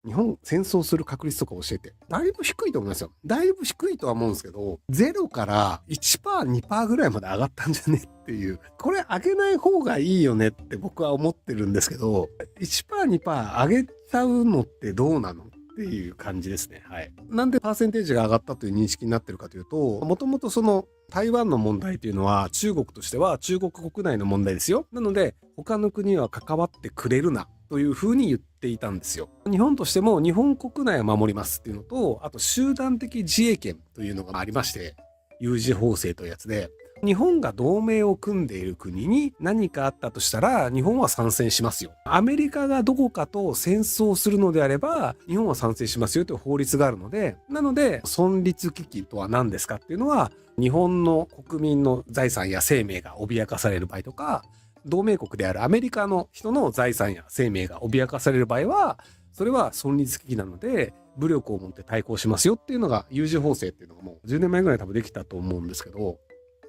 日本戦争する確率とか教えて。だいぶ低いと思いますよ。だいぶ低いとは思うんですけど、0から1%、2% ぐらいまで上がったんじゃねっていう。これ上げない方がいいよねって僕は思ってるんですけど、1%、2% 上げちゃうのってどうなのっていう感じですね。はい。なんでパーセンテージが上がったという認識になってるかというと、もともとその台湾の問題というのは中国としては中国国内の問題ですよ。なので他の国は関わってくれるなというふうに言っていたんですよ。日本としても日本国内は守りますっていうのと、あと集団的自衛権というのがありまして、有事法制というやつで、日本が同盟を組んでいる国に何かあったとしたら日本は参戦しますよ。アメリカがどこかと戦争するのであれば日本は参戦しますよという法律があるので、なので存立危機とは何ですかっていうのは、日本の国民の財産や生命が脅かされる場合とか、同盟国であるアメリカの人の財産や生命が脅かされる場合は、それは存立危機なので武力を持って対抗しますよっていうのが有事法制っていうのがもう10年前ぐらい多分できたと思うんですけど、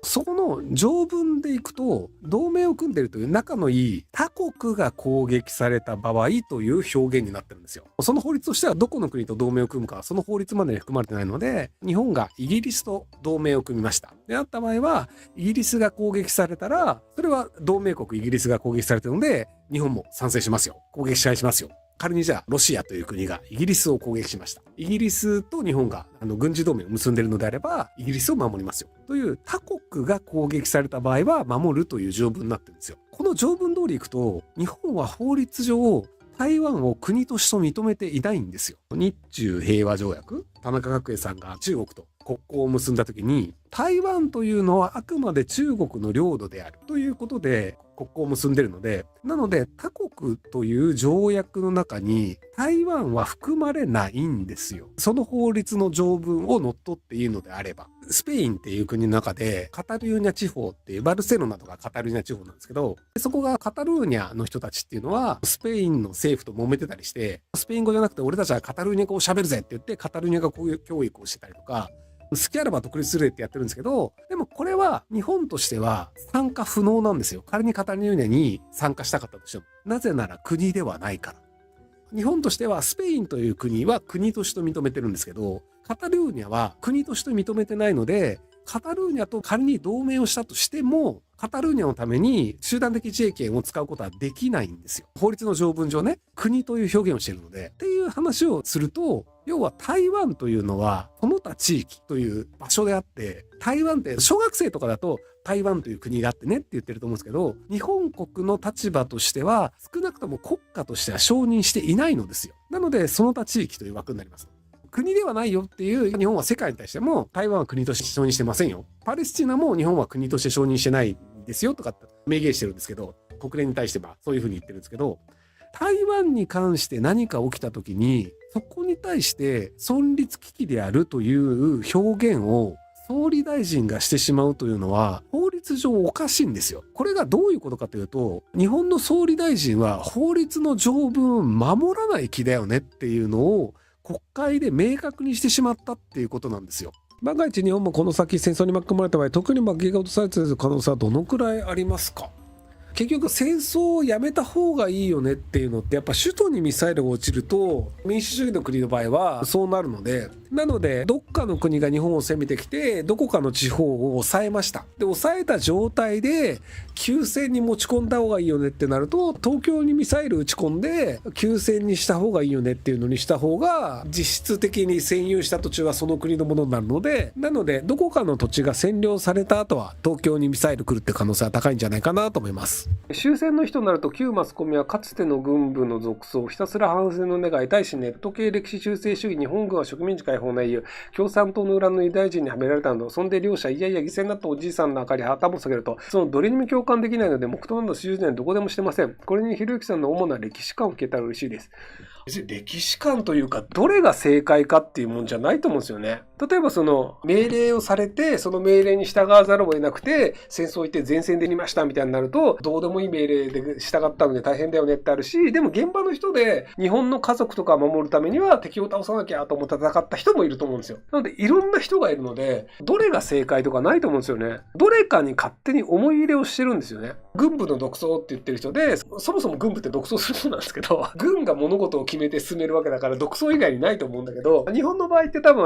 そこの条文でいくと、同盟を組んでいるという仲のいい他国が攻撃された場合という表現になってるんですよ。その法律としてはどこの国と同盟を組むかはその法律までに含まれてないので、日本がイギリスと同盟を組みました。であった場合は、イギリスが攻撃されたら、それは同盟国イギリスが攻撃されてるので、日本も参戦しますよ。攻撃支配しますよ。仮にじゃあロシアという国がイギリスを攻撃しました。イギリスと日本が軍事同盟を結んでいるのであればイギリスを守りますよという、他国が攻撃された場合は守るという条文になってるんですよ。この条文通りいくと、日本は法律上台湾を国として認めていないんですよ。日中平和条約、田中角栄さんが中国と国交を結んだ時に、台湾というのはあくまで中国の領土であるということで国交を結んでるので、なので他国という条約の中に台湾は含まれないんですよ。その法律の条文を乗っ取っていいのであれば。スペインっていう国の中でカタルーニャ地方っていう、バルセロナとかカタルーニャ地方なんですけど、そこがカタルーニャの人たちっていうのはスペインの政府と揉めてたりして、スペイン語じゃなくて俺たちはカタルーニャ語を喋るぜって言ってカタルーニャ語教育をしてたりとか、好きあらば独立するってやってるんですけど、でもこれは日本としては参加不能なんですよ。仮にカタルーニャに参加したかったとしても。なぜなら国ではないから。日本としてはスペインという国は国として認めてるんですけど、カタルーニャは国として認めてないので、カタルーニャと仮に同盟をしたとしても、カタルーニャのために集団的自衛権を使うことはできないんですよ。法律の条文上ね、国という表現をしているので。っていう話をすると、要は台湾というのはその他地域という場所であって、台湾って小学生とかだと台湾という国があってねって言ってると思うんですけど、日本国の立場としては少なくとも国家としては承認していないのですよ。なのでその他地域という枠になります。国ではないよっていう日本は世界に対しても台湾は国として承認してませんよ。パレスチナも日本は国として承認してないですよとかって明言してるんですけど、国連に対してはそういうふうに言ってるんですけど、台湾に関して何か起きた時にそこに対して存立危機であるという表現を総理大臣がしてしまうというのは法律上おかしいんですよ。これがどういうことかというと、日本の総理大臣は法律の条文を守らない気だよねっていうのを国会で明確にしてしまったっていうことなんですよ。万が一日本もこの先戦争に巻き込まれた場合、特に巻き落とされている可能性はどのくらいありますか？結局戦争をやめた方がいいよねっていうのって、やっぱ首都にミサイルが落ちると民主主義の国の場合はそうなるので、なのでどっかの国が日本を攻めてきてどこかの地方を抑えました。で抑えた状態で休戦に持ち込んだ方がいいよねってなると、東京にミサイル撃ち込んで休戦にした方がいいよねっていうのにした方が実質的に占有した土地はその国のものになるので、なのでどこかの土地が占領された後は東京にミサイル来るって可能性は高いんじゃないかなと思います。終戦の日となると旧マスコミはかつての軍部の属相をひたすら反戦の願い、対しネット系歴史修正主義、日本軍は植民地解放の英雄、共産党の裏のユダヤ人にはめられたのだ。そんで両者いやいや犠牲になったおじいさんの明かり旗も下げると、そのどれにも共感できないので黙祷など手術年どこでもしてません。これにひろゆきさんの主な歴史観を聞けたら嬉しいです。別に歴史観というかどれが正解かっていうもんじゃないと思うんですよね。例えばその命令をされてその命令に従わざるを得なくて戦争行って前線で見ましたみたいになると、どうでもいい命令で従ったので大変だよねってあるし、でも現場の人で日本の家族とかを守るためには敵を倒さなきゃと思って戦った人もいると思うんですよ。なのでいろんな人がいるのでどれが正解とかないと思うんですよね。どれかに勝手に思い入れをしてるんですよね。軍部の独創って言ってる人で、そもそも軍部って独創するものなんですけど、軍が物事を決めて進めるわけだから独創以外にないと思うんだけど、日本の場合って多分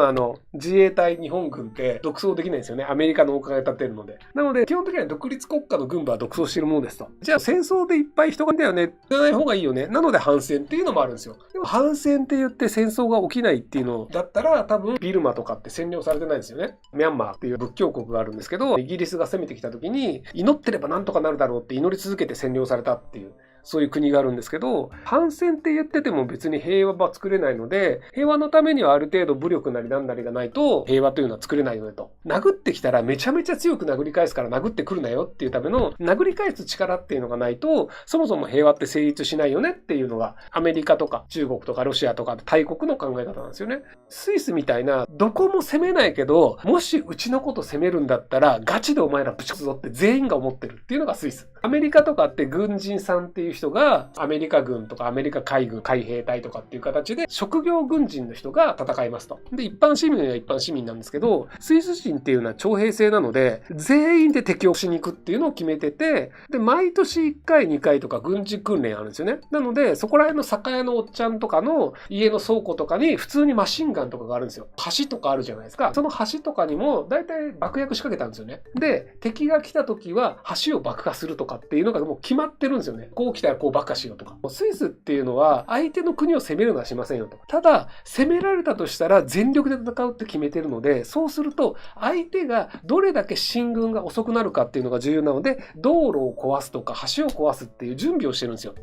自衛隊日本軍って独創できないんですよね。アメリカのお金立てるので。なので基本的には独立国家の軍部は独創しているものですと。じゃあ戦争でいっぱい人がいるんだよね。じゃない方がいいよね。なので反戦っていうのもあるんですよ。でも反戦って言って戦争が起きないっていうのだったら多分ビルマとかって占領されてないんですよね。ミャンマーっていう仏教国があるんですけど、イギリスが攻めてきた時に祈ってればなんとかなるだろうって祈り続けて占領されたっていう。そういう国があるんですけど、反戦って言ってても別に平和は作れないので、平和のためにはある程度武力なりなんなりがないと平和というのは作れないよねと。殴ってきたらめちゃめちゃ強く殴り返すから殴ってくるなよっていうための殴り返す力っていうのがないと、そもそも平和って成立しないよねっていうのがアメリカとか中国とかロシアとか大国の考え方なんですよね。スイスみたいなどこも攻めないけど、もしうちのこと攻めるんだったらガチでお前らぶち込むぞって全員が思ってるっていうのがスイス。アメリカとかって軍人さんっていう人がアメリカ軍とかアメリカ海軍、海兵隊とかっていう形で職業軍人の人が戦いますと。で、一般市民は一般市民なんですけど、スイス人っていうのは徴兵制なので、全員で敵をしに行くっていうのを決めてて、で、毎年1回2回とか軍事訓練あるんですよね。なので、そこら辺の酒屋のおっちゃんとかの家の倉庫とかに普通にマシンガンとかがあるんですよ。橋とかあるじゃないですか。その橋とかにも大体爆薬仕掛けたんですよね。で、敵が来た時は橋を爆破するとかっていうのがもう決まってるんですよね。こう来たらこう爆破しようとか。スイスっていうのは相手の国を攻めるのはしませんよと。ただ、攻められたとしたら全力で戦うって決めてるので、そうすると相手がどれだけ進軍が遅くなるかっていうのが重要なので、道路を壊すとか橋を壊すっていう準備をしてるんですよ。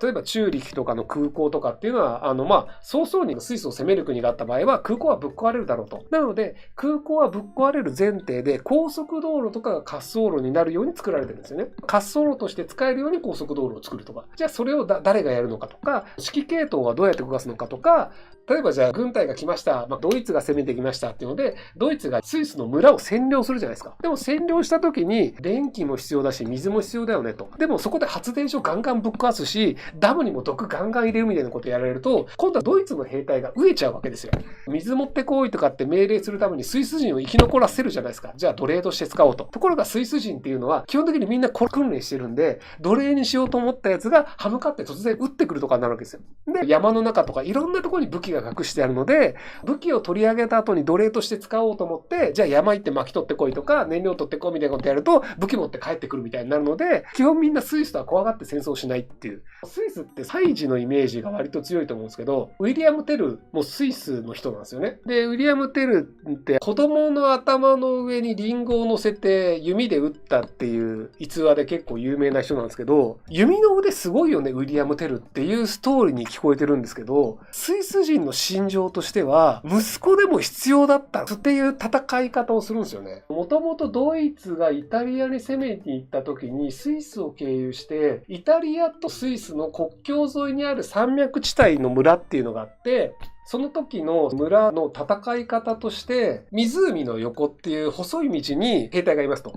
例えばチューリヒとかの空港とかっていうのは、早々にスイスを攻める国があった場合は空港はぶっ壊れるだろうと。なので、空港はぶっ壊れる前提で高速道路とかが滑走路になるように作られてるんですよね。滑走路として使えるように高速道路を作るとか。じゃあそれを誰がやるのかとか、指揮系統はどうやって動かすのかとか、例えばじゃあ軍隊が来ました、ドイツが攻めてきましたっていうので、ドイツがスイスの村を占領するじゃないですか。でも占領した時に電気も必要だし、水も必要だよねと。でもそこで発電所ガンガンぶっ壊すし、ダムにも毒ガンガン入れるみたいなことやられると、今度はドイツの兵隊が飢えちゃうわけですよ。水持ってこいとかって命令するためにスイス人を生き残らせるじゃないですか。じゃあ奴隷として使おうと。ところがスイス人っていうのは基本的にみんな訓練してるんで、奴隷にしようと思ったやつが歯向かって突然撃ってくるとかになるわけですよ。で、山の中とかいろんなところに武器が隠してあるので、武器を取り上げた後に奴隷として使おうと思って、じゃあ山行って巻き取ってこいとか、燃料取ってこいみたいなことやると、武器持って帰ってくるみたいになるので、基本みんなスイスとは怖がって戦争しないっていう。スイスって祭事のイメージが割と強いと思うんですけど、ウィリアム・テルもスイスの人なんですよね。で、ウィリアム・テルって子供の頭の上にリンゴを乗せて弓で撃ったっていう逸話で結構有名な人なんですけど、弓の腕すごいよね、ウィリアム・テルっていうストーリーに聞こえてるんですけど、スイス人の心情としては、息子でも必要だったっていう戦い方をするんですよね。もともとドイツがイタリアに攻めに行った時にスイスを経由して、イタリアとスイスの国境沿いにある山脈地帯の村っていうのがあって、その時の村の戦い方として、湖の横っていう細い道に兵隊がいますと。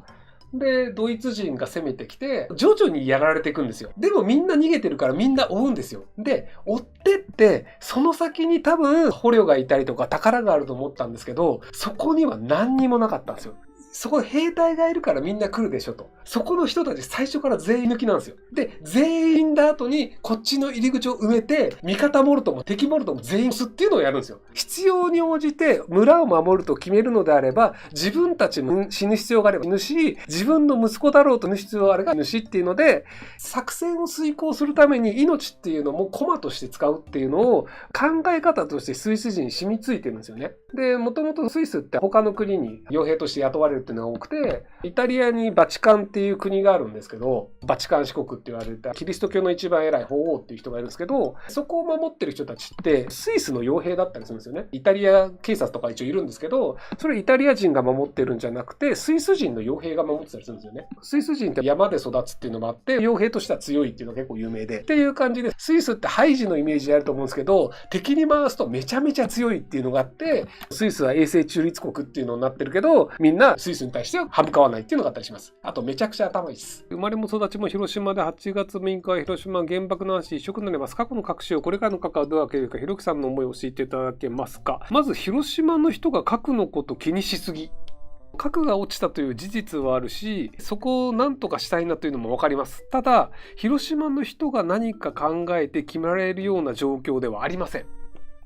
で、ドイツ人が攻めてきて、徐々にやられていくんですよ。でもみんな逃げてるからみんな追うんですよ。で、追ってって、その先に多分捕虜がいたりとか宝があると思ったんですけど、そこには何にもなかったんですよ。そこで兵隊がいるからみんな来るでしょと。そこの人たち最初から全員抜きなんですよ。で、全員だ後にこっちの入り口を埋めて、味方モルトも敵モルトも全員押すっていうのをやるんですよ。必要に応じて村を守ると決めるのであれば、自分たちも死ぬ必要があれば死ぬし、自分の息子だろうと死ぬ必要があれば死ぬしっていうので、作戦を遂行するために命っていうのも駒として使うっていうのを考え方としてスイス人に染みついてるんですよね。で、もともとスイスって他の国に傭兵として雇われるっていうのが多くて、イタリアにバチカンっていう国があるんですけど、バチカン四国って言われたキリスト教の一番偉い法王っていう人がいるんですけど、そこを守ってる人たちってスイスの傭兵だったりするんですよね。イタリア警察とか一応いるんですけど、それイタリア人が守ってるんじゃなくて、スイス人の傭兵が守ってたりするんですよね。スイス人って山で育つっていうのもあって、傭兵としては強いっていうのが結構有名で。っていう感じで、スイスってハイジのイメージであると思うんですけど、敵に回すとめちゃめちゃ強いっていうのがあって、スイスは永世中立国っていうのになってるけど、みんなスイスに対しては歯向かわないっていうのがあったりします。あとめちゃくちゃ頭いいです。生まれも育ちも広島で8月6日は広島原爆の話一色になります。過去の核使用、これからの核はどう分けるか、ひろきさんの思いを教えていただけますか。まず広島の人が核のこと気にしすぎ。核が落ちたという事実はあるし、そこを何とかしたいなというのも分かります。ただ、広島の人が何か考えて決められるような状況ではありません。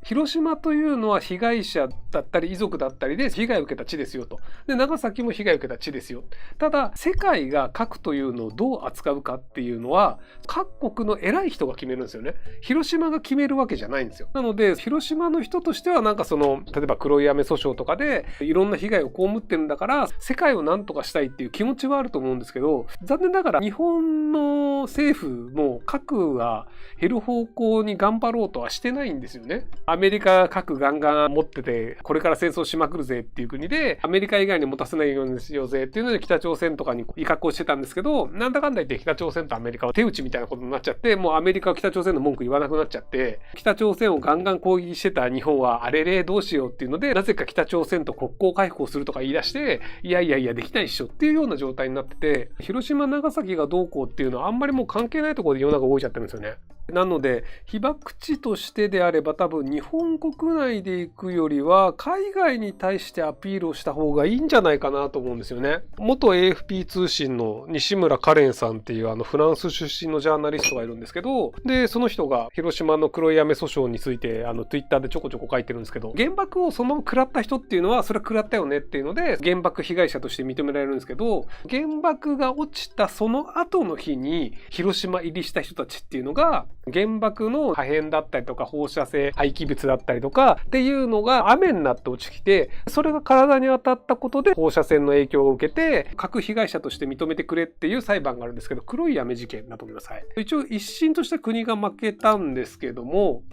広島というのは被害者だったり遺族だったりで被害を受けた地ですよと。で、長崎も被害を受けた地ですよ。ただ、世界が核というのをどう扱うかっていうのは、各国の偉い人が決めるんですよね。広島が決めるわけじゃないんですよ。なので、広島の人としてはなんか例えば黒い雨訴訟とかでいろんな被害を被ってるんだから、世界を何とかしたいっていう気持ちはあると思うんですけど、残念ながら日本の政府も核が減る方向に頑張ろうとはしてないんですよね。アメリカ核ガンガン持ってて、これから戦争しまくるぜっていう国で、アメリカ以外に持たせないようにしようぜっていうので北朝鮮とかに威嚇をしてたんですけど、なんだかんだ言って北朝鮮とアメリカは手打ちみたいなことになっちゃって、もうアメリカは北朝鮮の文句言わなくなっちゃって、北朝鮮をガンガン攻撃してた日本はあれれどうしようっていうので、なぜか北朝鮮と国交回復をするとか言い出して、いやできないっしょっていうような状態になってて、広島長崎がどうこうっていうのはあんまりもう関係ないところで世の中動いちゃってるんですよね。なので被爆地としてであれば多分日本国内で行くよりは海外に対してアピールをした方がいいんじゃないかなと思うんですよね。元 AFP 通信の西村カレンさんっていうフランス出身のジャーナリストがいるんですけど、でその人が広島の黒い雨訴訟についてTwitter でちょこちょこ書いてるんですけど、原爆をそのまま食らった人っていうのはそれは食らったよねっていうので原爆被害者として認められるんですけど、原爆が落ちたその後の日に広島入りした人たちっていうのが原爆の破片だったりとか放射性廃棄物だったりとかっていうのが雨になって落ちてきて、それが体に当たったことで放射線の影響を受けて核被害者として認めてくれっていう裁判があるんですけど、黒い雨事件だと思います。はい、一応一審として国が負けたんですけども、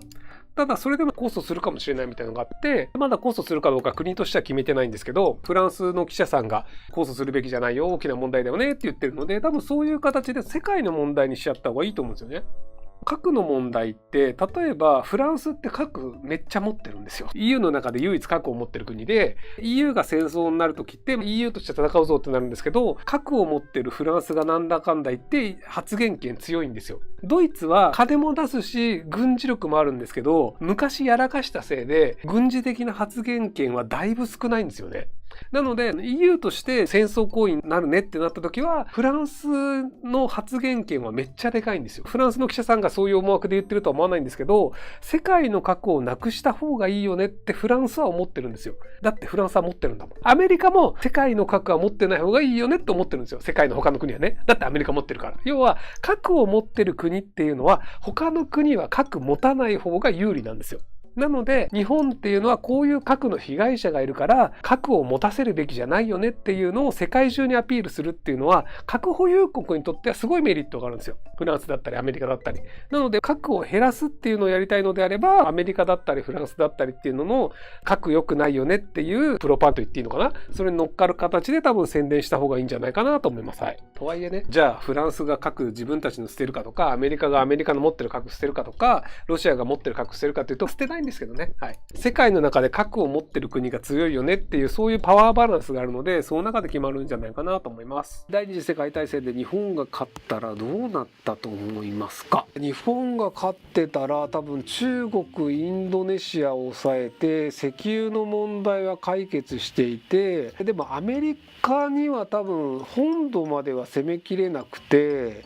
ただそれでも控訴するかもしれないみたいなのがあって、まだ控訴するかどうか国としては決めてないんですけど、フランスの記者さんが控訴するべきじゃないよ、大きな問題だよねって言ってるので、多分そういう形で世界の問題にしちゃった方がいいと思うんですよね。核の問題って例えばフランスって核めっちゃ持ってるんですよ。 EU の中で唯一核を持ってる国で、 EU が戦争になる時って EU として戦うぞってなるんですけど、核を持ってるフランスがなんだかんだ言って発言権強いんですよ。ドイツは金も出すし軍事力もあるんですけど、昔やらかしたせいで軍事的な発言権はだいぶ少ないんですよね。なので EU として戦争行為になるねってなった時はフランスの発言権はめっちゃでかいんですよ。フランスの記者さんがそういう思惑で言ってるとは思わないんですけど、世界の核をなくした方がいいよねってフランスは思ってるんですよ。だってフランスは持ってるんだもん。アメリカも世界の核は持ってない方がいいよねって思ってるんですよ。世界の他の国はね。だってアメリカ持ってるから。要は核を持ってる国っていうのは他の国は核持たない方が有利なんですよ。なので日本っていうのはこういう核の被害者がいるから核を持たせるべきじゃないよねっていうのを世界中にアピールするっていうのは核保有国にとってはすごいメリットがあるんですよ。フランスだったりアメリカだったり。なので核を減らすっていうのをやりたいのであれば、アメリカだったりフランスだったりっていうのの核良くないよねっていうプロパンと言っていいのかな、それに乗っかる形で多分宣伝した方がいいんじゃないかなと思います。はい。とはいえね、じゃあフランスが核自分たちの捨てるかとか、アメリカがアメリカの持ってる核捨てるかとか、ロシアが持ってる核捨てるかというと捨てないんですけどね。はい。世界の中で核を持ってる国が強いよねっていう、そういうパワーバランスがあるので、その中で決まるんじゃないかなと思います。第二次世界大戦で日本が勝ったらどうなったと思いますか？日本が勝ってたら多分中国、インドネシアを抑えて石油の問題は解決していて、でもアメリカには多分本土までは攻めきれなくて、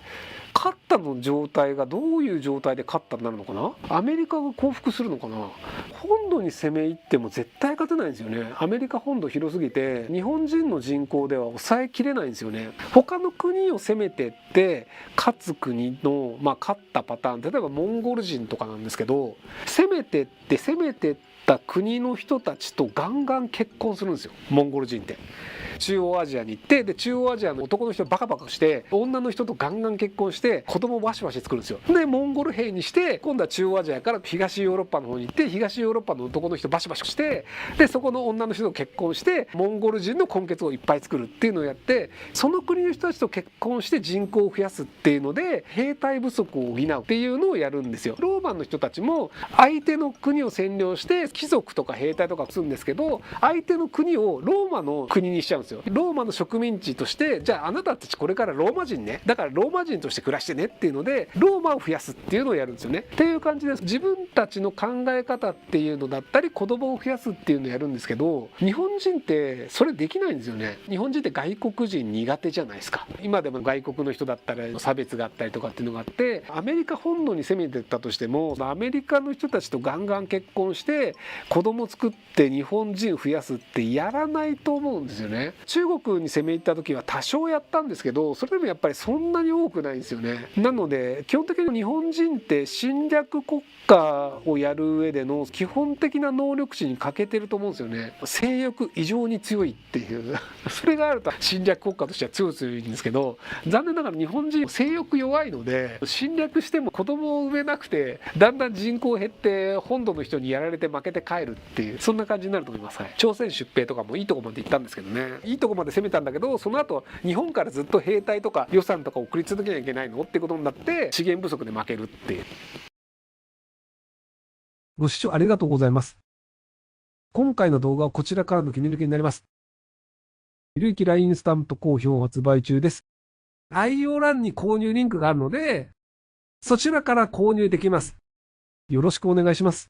勝ったの状態がどういう状態で勝ったになるのかな。アメリカが降伏するのかな。本土に攻め入っても絶対勝てないんですよね。アメリカ本土広すぎて日本人の人口では抑えきれないんですよね。他の国を攻めてって勝つ国の勝ったパターン、例えばモンゴル人とかなんですけど、攻めてった国の人たちとガンガン結婚するんですよ、モンゴル人って。中央アジアに行って、で中央アジアの男の人バカバカして女の人とガンガン結婚して子供バシバシ作るんですよ。でモンゴル兵にして、今度は中央アジアから東ヨーロッパの方に行って、東ヨーロッパの男の人バシバシして、でそこの女の人と結婚してモンゴル人の根血をいっぱい作るっていうのをやって、その国の人たちと結婚して人口を増やすっていうので兵隊不足を補うっていうのをやるんですよ。ローマの人たちも相手の国を占領して貴族とか兵隊とかするんですけど、相手の国をローマの国にしちゃうんですよ。よ。ローマの植民地として、じゃああなたたちこれからローマ人ね、だからローマ人として暮らしてねっていうので、ローマを増やすっていうのをやるんですよね。っていう感じです。自分たちの考え方っていうのだったり、子供を増やすっていうのをやるんですけど、日本人ってそれできないんですよね。日本人って外国人苦手じゃないですか。今でも外国の人だったら差別があったりとかっていうのがあって、アメリカ本土に攻めてったとしても、アメリカの人たちとガンガン結婚して子供作って日本人増やすってやらないと思うんですよね。中国に攻め入った時は多少やったんですけど、それでもやっぱりそんなに多くないんですよね。なので基本的に日本人って侵略国家をやる上での基本的な能力値に欠けてると思うんですよね。性欲異常に強いっていうそれがあると侵略国家としては強いんですけど、残念ながら日本人性欲弱いので、侵略しても子供を産めなくてだんだん人口減って本土の人にやられて負けて帰るっていう、そんな感じになると思います。はい、朝鮮出兵とかもいいとこまで行ったんですけどね、いいとこまで攻めたんだけど、その後日本からずっと兵隊とか予算とか送り続けなきゃいけないのってことになって資源不足で負けるっていう。ご視聴ありがとうございます。今回の動画はこちらからの切り抜きになります。ひろゆき LINE スタンプ好評発売中です。概要欄に購入リンクがあるので、そちらから購入できます。よろしくお願いします。